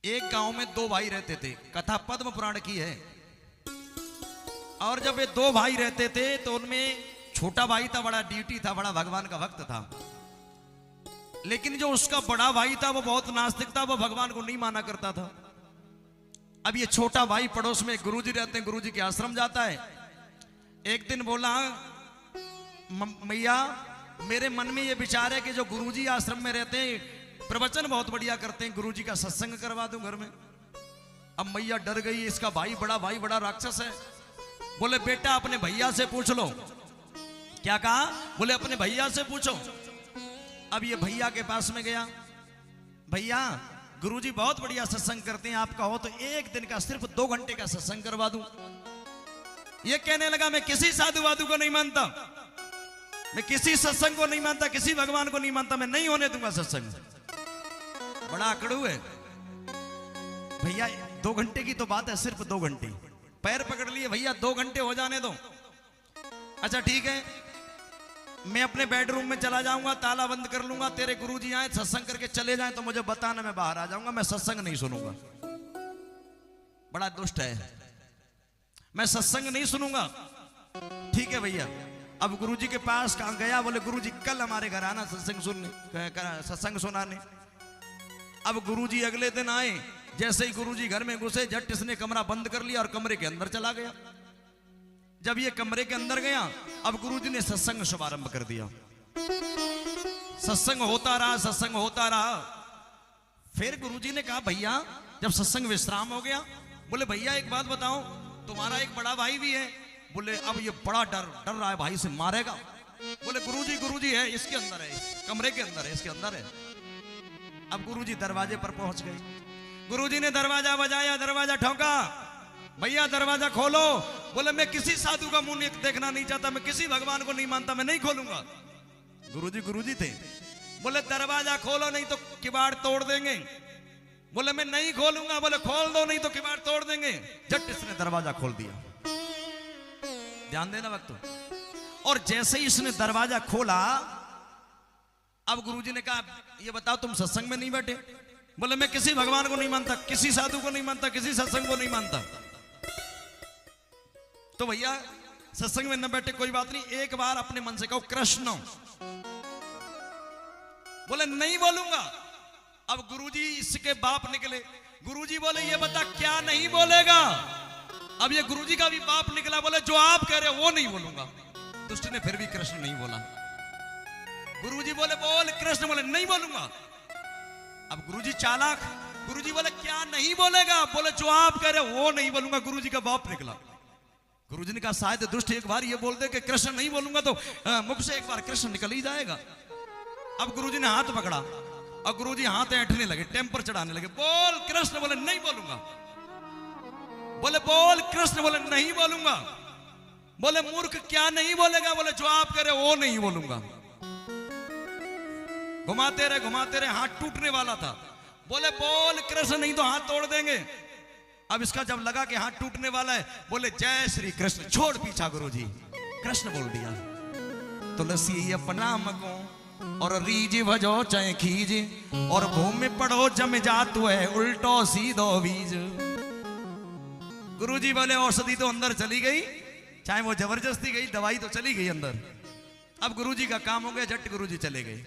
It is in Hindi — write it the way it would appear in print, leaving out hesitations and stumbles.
एक गांव में दो भाई रहते थे, कथा पद्म पुराण की है। और जब ये दो भाई रहते थे तो उनमें छोटा भाई था, बड़ा ड्यूटी था, बड़ा भगवान का भक्त था। लेकिन जो उसका बड़ा भाई था वो बहुत नास्तिक था, वो भगवान को नहीं माना करता था। अब ये छोटा भाई पड़ोस में गुरुजी रहते हैं, गुरुजी के आश्रम जाता है। एक दिन बोला, मैया मेरे मन में ये विचार है कि जो गुरुजी आश्रम में रहते हैं प्रवचन बहुत बढ़िया करते हैं, गुरुजी का सत्संग करवा दूं घर में। अब मैया डर गई, इसका भाई बड़ा राक्षस है। बोले बेटा अपने भैया से पूछ लो। क्या कहा? बोले अपने भैया से पूछो। अब ये भैया के पास में गया, भैया गुरुजी बहुत बढ़िया सत्संग करते हैं, आप कहो तो एक दिन का सिर्फ 2 घंटे का सत्संग करवा दूं। ये कहने लगा मैं किसी साधु वाधु को नहीं मानता, मैं किसी सत्संग को नहीं मानता, किसी भगवान को नहीं मानता, मैं नहीं होने दूंगा सत्संग। बड़ा अकड़ू है भैया, 2 घंटे की तो बात है, सिर्फ 2 घंटे। पैर पकड़ लिए, भैया 2 घंटे हो जाने दो। अच्छा ठीक है, मैं अपने बेडरूम में चला जाऊंगा, ताला बंद कर लूंगा, तेरे गुरुजी आए सत्संग करके चले जाएं तो मुझे बताना, मैं बाहर आ जाऊंगा, मैं सत्संग नहीं सुनूंगा। बड़ा दुष्ट है, मैं सत्संग नहीं सुनूंगा। ठीक है भैया। अब गुरुजी के पास कहां गया, बोले गुरुजी कल हमारे घर आना सत्संग सुनाने। अब गुरुजी अगले दिन आए, जैसे ही गुरुजी घर में घुसे झट इसने कमरा बंद कर लिया और कमरे के अंदर चला गया। जब ये कमरे के अंदर गया, अब गुरुजी ने सत्संग शुभारंभ कर दिया। सत्संग होता रहा, सत्संग होता रहा। फिर गुरुजी ने कहा भैया जब सत्संग विश्राम हो गया, बोले भैया एक बात बताओ, तुम्हारा एक बड़ा भाई भी है। बोले अब ये बड़ा डर रहा है, भाई से मारेगा। बोले गुरुजी है, इसके अंदर है, इस कमरे के अंदर है, इसके अंदर है। अब गुरुजी दरवाजे पर पहुंच गए। गुरुजी ने दरवाजा बजाया, दरवाजा ठोका, भैया दरवाजा खोलो। बोले मैं किसी साधु का मुंह देखना नहीं चाहता, मैं किसी भगवान को नहीं मानता, मैं नहीं खोलूंगा। गुरुजी थे। बोले दरवाजा खोलो नहीं तो किवाड़ तोड़ देंगे। बोले मैं नहीं खोलूंगा। बोले खोल दो नहीं तो किवाड़ तोड़ देंगे। झट इसने दरवाजा खोल दिया। ध्यान देना वक्त। और जैसे ही इसने दरवाजा खोला, अब गुरुजी ने कहा ये बताओ तुम सत्संग में नहीं बैठे? बोले मैं किसी भगवान को नहीं मानता, किसी साधु को नहीं मानता, किसी सत्संग को नहीं मानता। तो भैया सत्संग में न बैठे कोई बात नहीं, एक बार अपने मन से कहो कृष्ण। बोले नहीं बोलूंगा। अब गुरुजी इसके बाप निकले। गुरुजी बोले ये बता क्या नहीं बोलेगा? अब ये गुरुजी का भी बाप निकला, बोले जो आप कह रहे हो वो नहीं बोलूंगा। दुष्ट ने फिर भी कृष्ण नहीं बोला। गुरुजी बोले बोल कृष्ण। बोले नहीं बोलूंगा। अब गुरुजी चालाक, गुरुजी बोले क्या नहीं बोलेगा? बोले जो आप कह रहे हो वो नहीं बोलूंगा। गुरुजी का बाप निकला। गुरुजी ने कहा शायद दुष्ट एक बार ये बोल दे कि कृष्ण नहीं बोलूंगा तो मुख से एक बार कृष्ण निकल ही जाएगा। अब गुरुजी ने हाथ पकड़ा और गुरुजी हाथ ऐंठने लगे, टेम्पर चढ़ाने लगे। बोल कृष्ण। बोले नहीं बोलूंगा। बोले बोल कृष्ण। बोले नहीं बोलूंगा। बोले मूर्ख क्या नहीं बोलेगा? बोले जो आप कह रहे हो वो नहीं बोलूंगा। घुमाते रहे, हाथ टूटने वाला था। बोले बोल कृष्ण नहीं तो हाथ तोड़ देंगे। अब इसका जब लगा कि हाथ टूटने वाला है, बोले जय श्री कृष्ण। छोड़ पीछा गुरुजी। कृष्ण बोल दिया। तुलसी अपना मगो और रीज भजो चाहे खीज, और भूमि पढ़ो जम जातु है उल्टो सीधो बीज। गुरुजी बोले औषधि तो अंदर चली गई, चाहे वो जबरदस्ती गई, दवाई तो चली गई अंदर। अब गुरुजी का काम हो गया, झट गुरुजी चले गए।